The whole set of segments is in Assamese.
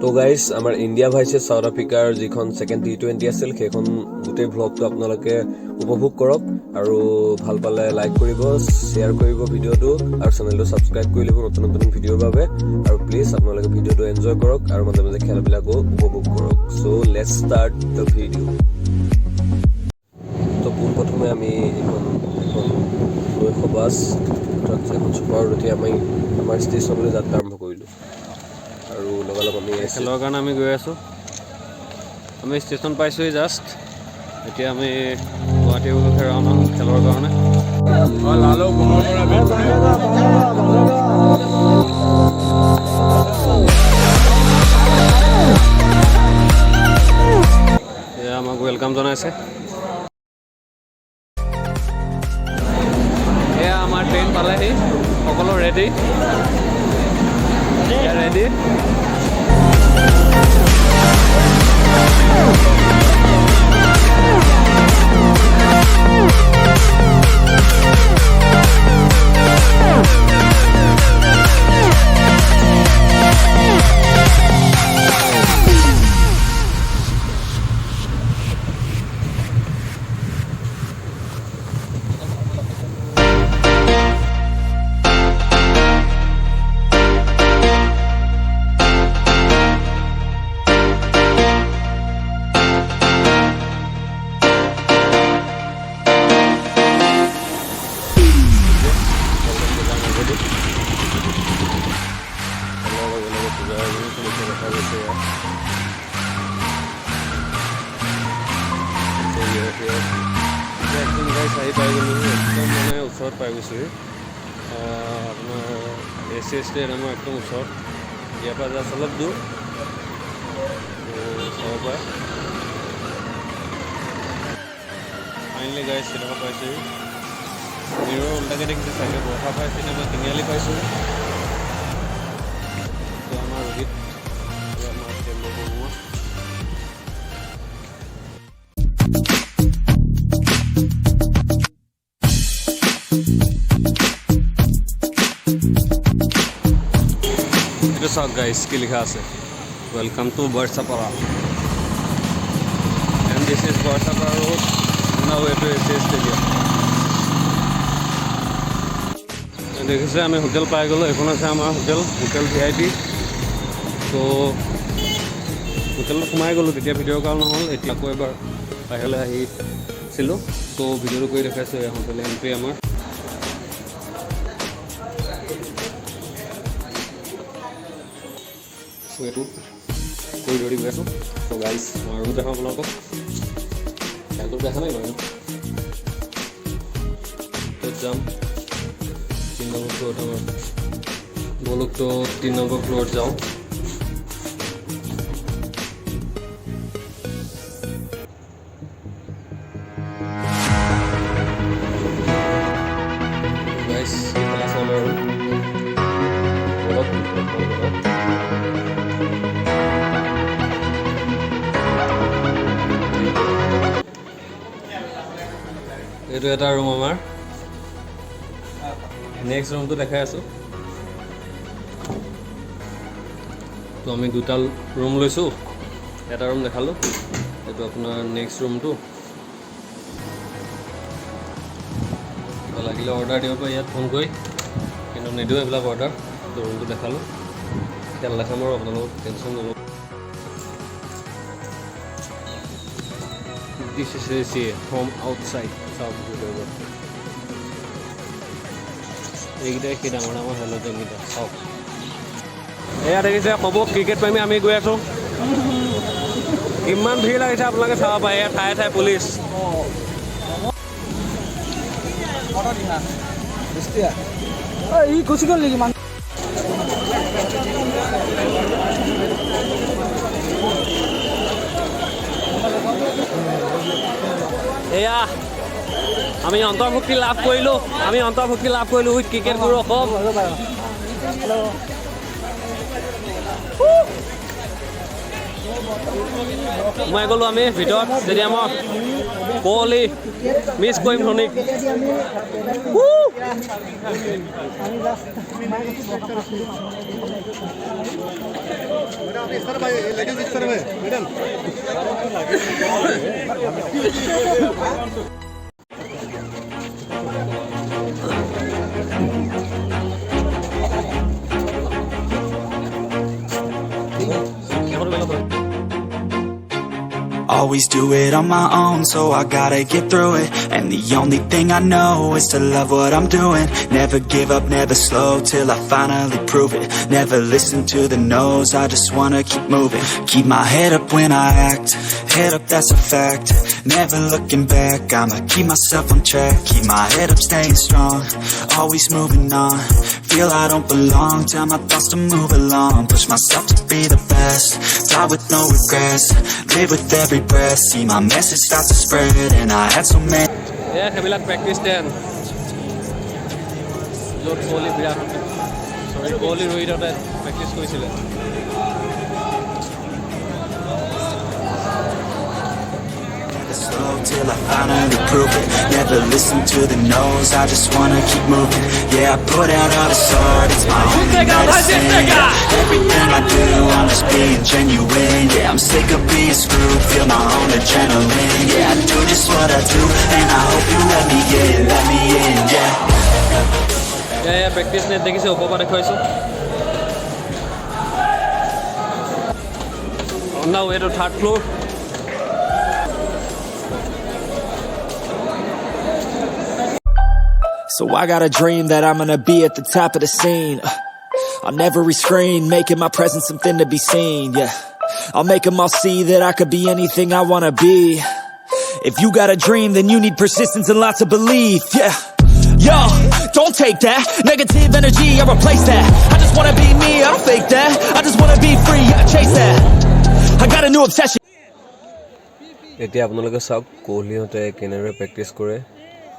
তো গাইজ আমাৰ ইণ্ডিয়া ভাৰ্চেছ চাউথ আফ্ৰিকাৰ যিখন ছেকেণ্ড T20 আছিল সেইখন গোটেই ভ্লগটো আপোনালোকে উপভোগ কৰক আৰু ভাল পালে লাইক কৰিব, শ্বেয়াৰ কৰিব ভিডিঅ'টো আৰু চেনেলটো ছাবস্ক্ৰাইব কৰি ল'ব নতুন নতুন ভিডিঅ'ৰ বাবে। আৰু প্লিজ আপোনালোকে ভিডিঅ'টো এনজয় কৰক আৰু মাজে মাজে খেলবিলাকো উপভোগ কৰক। চ' লেটছ ষ্টাৰ্ট দ্য ভিডিঅ'। তো পোনপ্ৰথমে আমি এখন নৈশ বাছ এখন চুপাৰত উঠি আমাৰ ষ্টেচনলৈ যাত্ৰা আৰম্ভ কৰিলোঁ আৰু লগালগ আমি খেলৰ কাৰণে আমি গৈ আছোঁ। আমি ষ্টেচন পাইছোঁহি জাষ্ট। এতিয়া আমি গুৱাহাটী অভিমুখে ৰাওনা হ'ম খেলৰ কাৰণে। এয়া আমাক ৱেলকাম জনাইছে। এয়া আমাৰ ট্ৰেইন পালেহি, সকলো ৰেডি ৰেডি। আহি পাই গ'লোঁ, একদম মানে ওচৰত পাই গৈছোঁহি। আপোনাৰ AC ষ্টেডিয়ামৰ একদম ওচৰত, ইয়াৰ পৰা জাষ্ট অলপ দূৰ চাব পাৰে। ফাইনেলি গাইজ চিনেমা পাইছোঁহি। মিৰৰ উল্টাকৈ দেখিছে চাগে, বৰষা পাই চিনেমা তিনিআলি পাইছোঁ। আমাৰ ৰোহিত, আমাৰ কেন্দ্ৰ বৰুৱা। এইটো চাওক গাইজ কি লিখা আছে, welcome to Barsapara and this is Barsapara road, now way two AC stadium. দেখিছে আমি হোটেল পাই গ'লোঁ। এইখন আছে আমাৰ হোটেল VIP। তো হোটেলত সোমাই গ'লোঁ, তেতিয়া ভিডিঅ' কৰা নহ'ল। এতিয়া আকৌ এবাৰ বাহিৰলৈ আহিছিলোঁ, তো ভিডিঅ'টো কৰি দেখাইছোঁ। এই হোটেল এণ্ট্ৰি আমাৰ। এইটো কৰিডৰ দি গৈ আছোঁ। তো গাইজ মই আৰু দেখাওঁ আপোনালোকক, খেলটো দেখা নাই বাৰু। যাম 3 নম্বৰ ফ্ল'ৰত, আমাৰ বলকটো 3 নম্বৰ ফ্ল'ৰত যাওঁ। গাইজ খেলা চাম আৰু বলক এইটো এটা ৰুম আমাৰ। নেক্সট ৰুমটো দেখাই আছোঁ। তো আমি 2টা ৰুম লৈছোঁ, এটা ৰুম দেখালোঁ। এইটো আপোনাৰ নেক্সট ৰুমটো। কিবা লাগিলে অৰ্ডাৰ দিব পাৰে ইয়াত ফোন কৰি, কিন্তু নিদিওঁ এইবিলাক অৰ্ডাৰ। তো ৰুমটো দেখালোঁ, খেল দেখাম আৰু আপোনালোকক, টেনশ্যন নল'ব। This is AC from outside. এইকেইটাই সেই ডাঙৰ ডাঙৰ হেল'জেনকেইটা চাওক। এয়া দেখিছে ক'ব ক্ৰিকেট প্ৰেমী আমি গৈ আছোঁ। কিমান ভিৰ লাগিছে আপোনালোকে চাব পাৰে। এয়া ঠায়ে ঠায়ে পুলিচ। গুচি গ'ল নেকি মানুহ? এয়া আমি অন্তৰ্ভুক্তি লাভ কৰিলোঁ, উইথ ক্ৰিকেট গুৰু অসম। সোমাই গ'লোঁ আমি ভিতৰত ষ্টেডিয়ামত কোহলি মিছ কৰিম ধোনীক Always do it on my own, so I gotta get through it. And the only thing I know is to love what I'm doing. Never give up, never slow, till I finally prove it. Never listen to the no's, I just wanna keep moving. Keep my head up when I act, head up, that's a fact. Never looking back, I'ma keep myself on track. Keep my head up, staying strong, always moving on. Feel I don't belong, tell my thoughts to move along. Push myself to be the best, die with no regrets. Live with every breath, see my message start to spread. And I had so many সেইবিলাক প্ৰেক্টিছ টেন য'ত কোহলি বিৰাট কোহলি ৰোহিততে প্ৰেক্টিছ কৰিছিলে slow till I finally prove it. Never listen to the no's, I just wanna keep moving. Yeah, I put out all this art, it's my own medicine. Everything I do, I'm just being genuine. Yeah, I'm sick of being screwed, feel my own adrenaline. Yeah, I do just what I do, and I hope you let me in, yeah. Practice net দেখিছে ওপৰৰ পৰা দেখুৱাইছোঁ on the way to third floor So I got a dream that I'm gonna be at the top of the scene. On every screen, making my presence something to be seen, yeah. I'll make them all see that I could be anything I wanna be. If you got a dream, then you need persistence and lots of belief, yeah. Yo, don't take that negative energy, I replace that. I just wanna be me, I don't fake that. I just wanna be free, I chase that. I got a new obsession. এতিয়া আপোনালোকে চাওক কোহলিহঁতে কেনেদৰে প্ৰেক্টিছ কৰে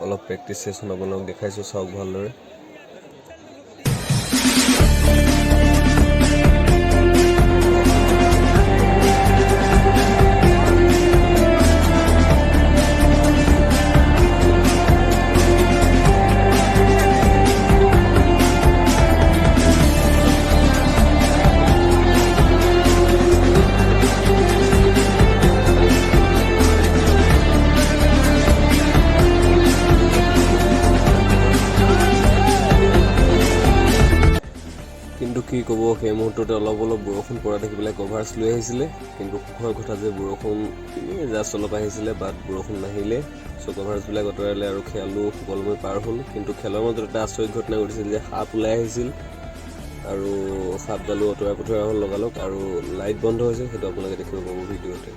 অলপ প্ৰেক্টিছ ছেছন আপোনালোক দেখাইছোঁ চাওক ভালদৰে কি ক'ব সেই মুহূৰ্ততে অলপ বৰষুণ পৰা দেখি পেলাই কভাৰ্ছ লৈ আহিছিলে কিন্তু সুখৰ কথা যে বৰষুণ জাষ্ট অলপ আহিছিলে বাট বৰষুণ নাহিলে চ' কভাৰ্ছবিলাক আঁতৰালে আৰু খেলো সুকলমে পাৰ হ'ল কিন্তু খেলৰ মাজত এটা আচৰিত ঘটনা ঘটিছিল যে সাপ ওলাই আহিছিল আৰু সাপডালো অঁতৰাই পঠোৱা হ'ল লগালগ আৰু লাইট বন্ধ হৈছে সেইটো আপোনালোকে দেখিব পাব ভিডিঅ'তে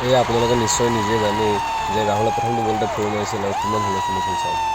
এই আপোনালোকে নিশ্চয় নিজে জানে যে ৰাহুলে প্ৰথমটো বলতে ফ'ৰ মাৰিছিল আৰু কিমান হুলস্থুল হৈছিল চাওক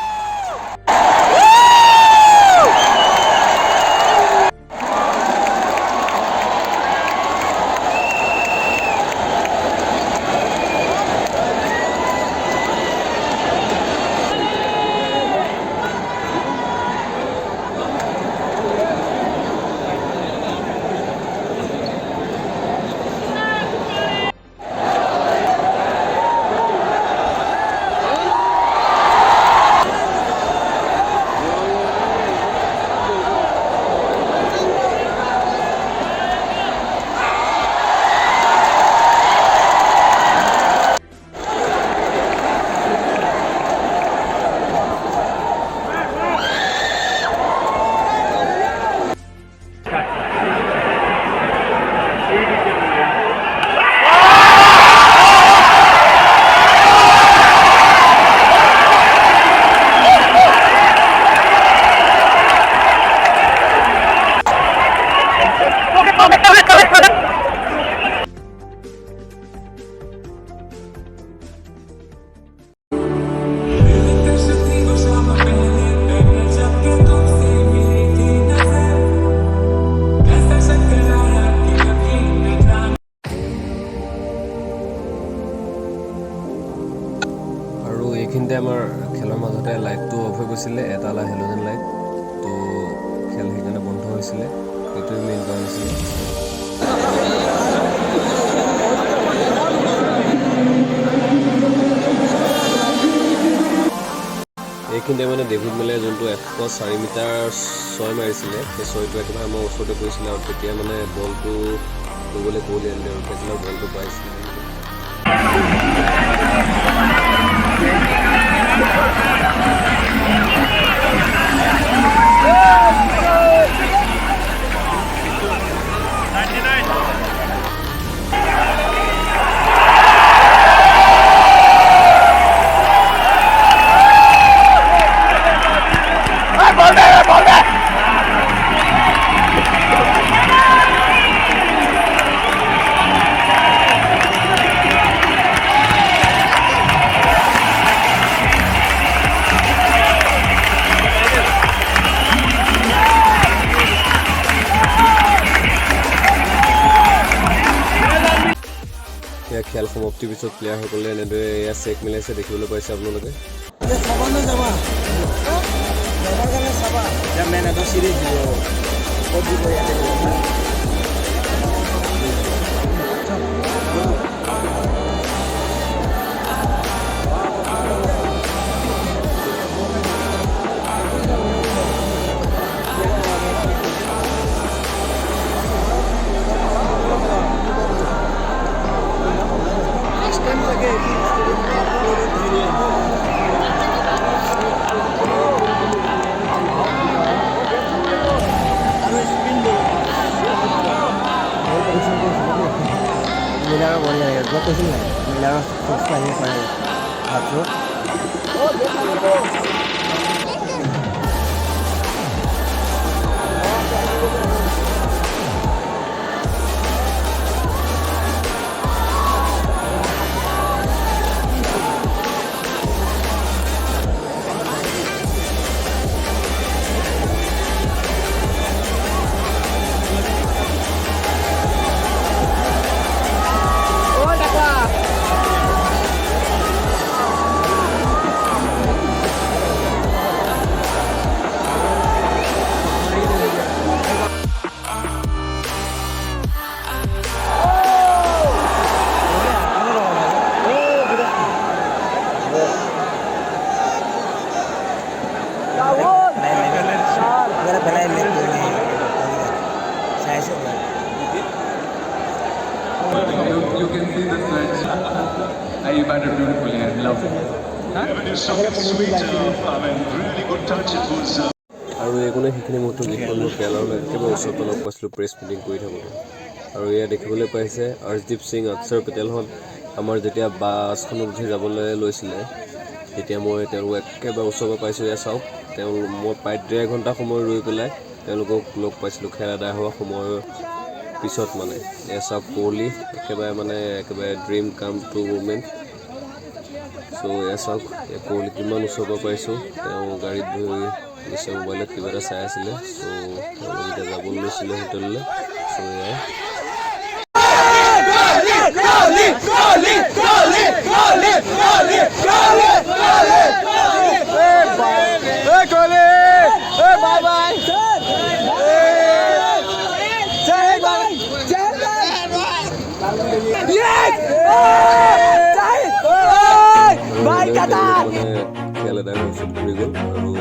এইখিনিতে আমাৰ খেলৰ মাজতে লাইটটো অফ হৈ গৈছিলে, এটা হেল'জেন লাইট। তো খেল সেইকাৰণে বন্ধ হৈছিলে, সেইটোৱে মেইন কাৰণ আছিলে। এইখিনিতে মানে ডেভিড মেলে যোনটো 104 মিটাৰ 6 মাৰিছিলে, সেই 6টো একেবাৰে আমাৰ ওচৰতে পৰিছিলে আৰু তেতিয়া মানে বলটো ক'বলৈ কোহলি আনিলে আৰু তেতিয়া বলটো পাইছিলে। এয়া খেল সমাপ্তিৰ পিছত প্লেয়াৰসকলে এনেদৰে এয়া চেক মিলাইছে, দেখিবলৈ পাইছে আপোনালোকে। মিলাৰৰ বঢ়িয়া লাগে, মই কৈছিলোঁ নাই মিলাৰৰ ফোৰ্চটো আহিব পাৰে ভাবছোঁ। You can see the stretch. You batted beautifully and lovely. আৰু এইকোনে সেইখিনি মতো যিখন মোৰ খেলৰ একেবাৰে ওচৰত লগ পাইছিলোঁ প্ৰেছ মিটিং কৰি থাকোঁতে। আৰু এয়া দেখিবলৈ পাইছে অৰ্শদীপ সিং অক্ষৰ পেটেলহঁত আমাৰ যেতিয়া বাছখনত উঠি যাবলৈ লৈছিলে, তেতিয়া মই তেওঁলোকক একেবাৰে ওচৰৰ পৰা পাইছোঁ। এয়া চাওক, মই প্ৰায় 1.5 ঘণ্টা সময় ৰৈ পেলাই তেওঁলোকক লগ পাইছিলোঁ খেল আদায় হোৱা সময়ৰ পিছত। মানে এয়া চাওক কোহলি একেবাৰে ড্ৰিম কাম টু মুভমেণ্ট। চ' এয়া চাওক কোহলি কিমান ওচৰৰ পৰা পাইছোঁ। তেওঁ গাড়ীত ধৰি নিশ্চয় মোবাইলত কিবা এটা চাই আছিলে। চ' তেওঁলোক এতিয়া যাবলৈ লৈছিলে হোটেললৈ। চ' এয়াই খেল এদায় হৈ ঘূৰি গ'ল আৰু